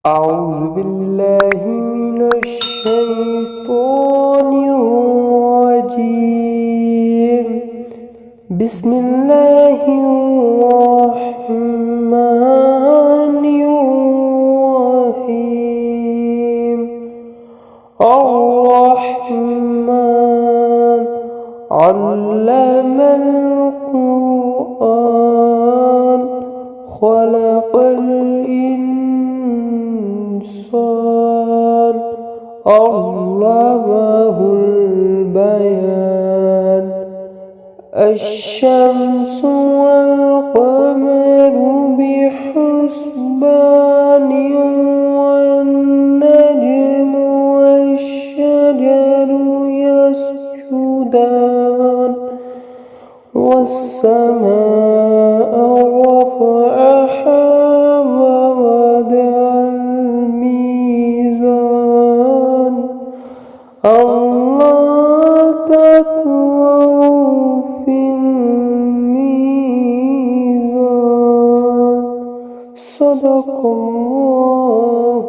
أعوذ بالله من الشيطان الرجيم. بسم الله الرحمن الرحيم. الرحمن علم القرآن خلق الإنسان علمه البيان. الشمس والقمر بحسبان والنجم والشجر يسجدان والسماء رفعها ووضع الميزان ألا تطغوا في الميزان. صدق الله.